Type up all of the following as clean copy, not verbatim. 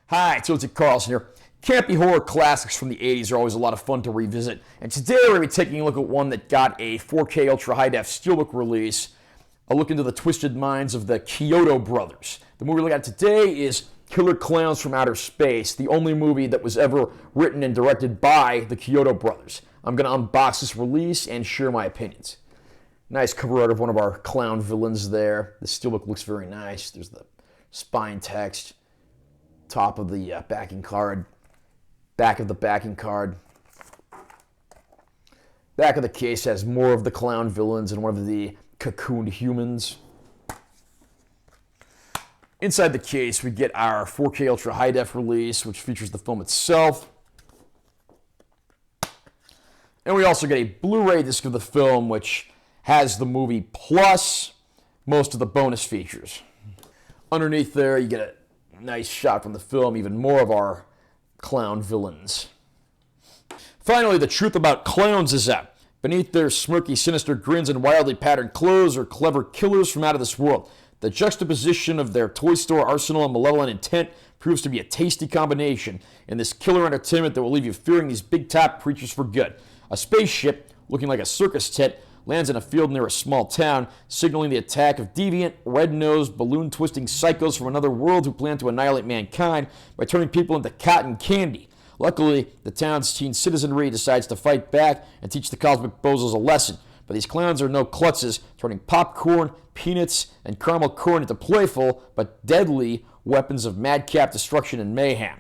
Hi, it's Chiodo Carlson here. Campy horror classics from the 80s are always a lot of fun to revisit, and today we're going to be taking a look at one that got a 4K Ultra High Def Steelbook release, a look into the twisted minds of the Chiodo brothers. The movie we're looking at today is Killer Klowns from Outer Space, the only movie that was ever written and directed by the Chiodo brothers. I'm going to unbox this release and share my opinions. Nice cover art of one of our clown villains there. The steelbook looks very nice. There's the spine text, top of the backing card, back of the backing card. Back of the case has more of the clown villains and one of the cocooned humans. Inside the case, we get our 4K Ultra High Def release, which features the film itself. And we also get a Blu-ray disc of the film, which has the movie plus most of the bonus features. Underneath there, you get a nice shot from the film, even more of our clown villains. Finally, the truth about clowns is that beneath their smirky, sinister grins and wildly patterned clothes are clever killers from out of this world. The juxtaposition of their toy store arsenal and malevolent intent proves to be a tasty combination in this killer entertainment that will leave you fearing these big-top creatures for good. A spaceship, looking like a circus tent, lands in a field near a small town, signaling the attack of deviant, red-nosed, balloon-twisting psychos from another world who plan to annihilate mankind by turning people into cotton candy. Luckily, the town's teen citizenry decides to fight back and teach the cosmic bozos a lesson. But these clowns are no klutzes, turning popcorn, peanuts, and caramel corn into playful but deadly weapons of madcap destruction and mayhem.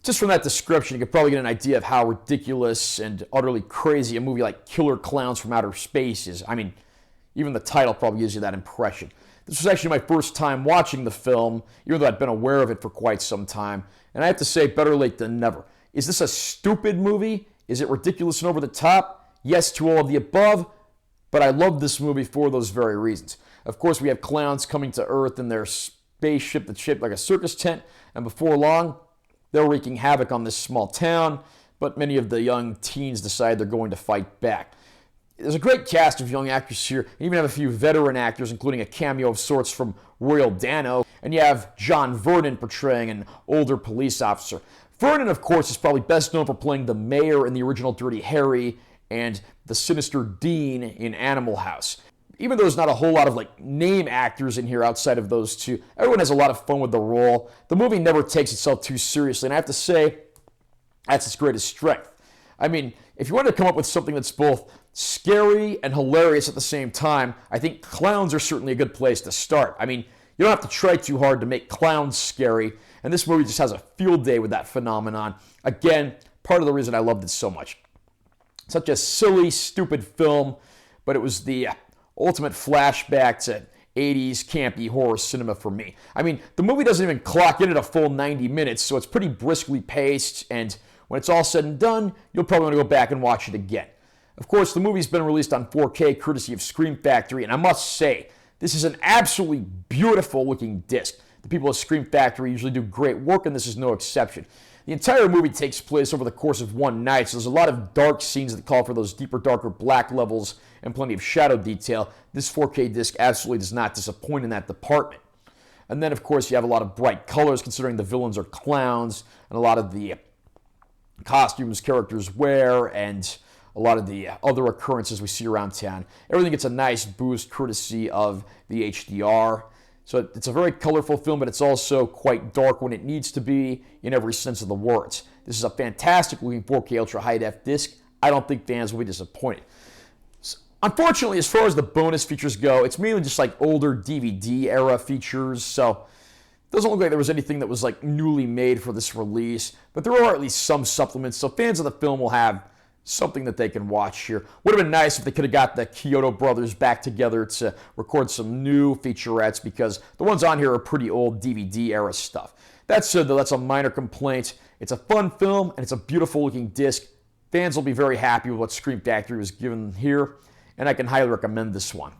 Just from that description, you could probably get an idea of how ridiculous and utterly crazy a movie like Killer Klowns from Outer Space is. I mean, even the title probably gives you that impression. This was actually my first time watching the film, even though I'd been aware of it for quite some time. And I have to say, better late than never. Is this a stupid movie? Is it ridiculous and over the top? Yes to all of the above, but I love this movie for those very reasons. Of course, we have clowns coming to Earth in their spaceship that's shaped like a circus tent, and before long, they're wreaking havoc on this small town, but many of the young teens decide they're going to fight back. There's a great cast of young actors here, and even have a few veteran actors, including a cameo of sorts from Royal Dano, and you have John Vernon portraying an older police officer. Vernon, of course, is probably best known for playing the mayor in the original Dirty Harry and the sinister Dean in Animal House. Even though there's not a whole lot of name actors in here outside of those two, everyone has a lot of fun with the role. The movie never takes itself too seriously, and I have to say, that's its greatest strength. I mean, if you want to come up with something that's both scary and hilarious at the same time, I think clowns are certainly a good place to start. I mean, you don't have to try too hard to make clowns scary, and this movie just has a field day with that phenomenon. Again, part of the reason I loved it so much. Such a silly, stupid film, but it was the ultimate flashback to 80s campy horror cinema for me. I mean, the movie doesn't even clock in at a full 90 minutes, so it's pretty briskly paced, and when it's all said and done, you'll probably want to go back and watch it again. Of course, the movie's been released on 4K courtesy of Scream Factory, and I must say, this is an absolutely beautiful looking disc. The people at Scream Factory usually do great work, and this is no exception. The entire movie takes place over the course of one night, so there's a lot of dark scenes that call for those deeper, darker black levels and plenty of shadow detail. This 4K disc absolutely does not disappoint in that department. And then, of course, you have a lot of bright colors, considering the villains are clowns, and a lot of the costumes characters wear, and a lot of the other occurrences we see around town. Everything gets a nice boost courtesy of the HDR. So it's a very colorful film, but it's also quite dark when it needs to be in every sense of the words. This is a fantastic looking 4K Ultra High Def disc. I don't think fans will be disappointed. Unfortunately, as far as the bonus features go, it's mainly just older DVD era features, so it doesn't look like there was anything that was newly made for this release, but there are at least some supplements, so fans of the film will have something that they can watch here. Would have been nice if they could have got the Chiodo brothers back together to record some new featurettes, because the ones on here are pretty old DVD era stuff. That said, though, that's a minor complaint. It's a fun film, and it's a beautiful looking disc. Fans will be very happy with what Scream Factory was given here, and I can highly recommend this one.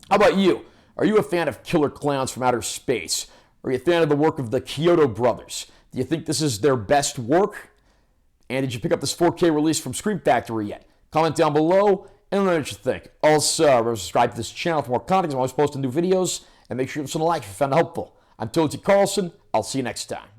How about you? Are you a fan of Killer Klowns from Outer Space? Are you a fan of the work of the Chiodo brothers? Do you think this is their best work? And did you pick up this 4K release from Scream Factory yet? Comment down below and let me know what you think. Also, subscribe to this channel for more content. I'm always posting new videos. And make sure you listen to like if you found it helpful. I'm Chiodo Carlson. I'll see you next time.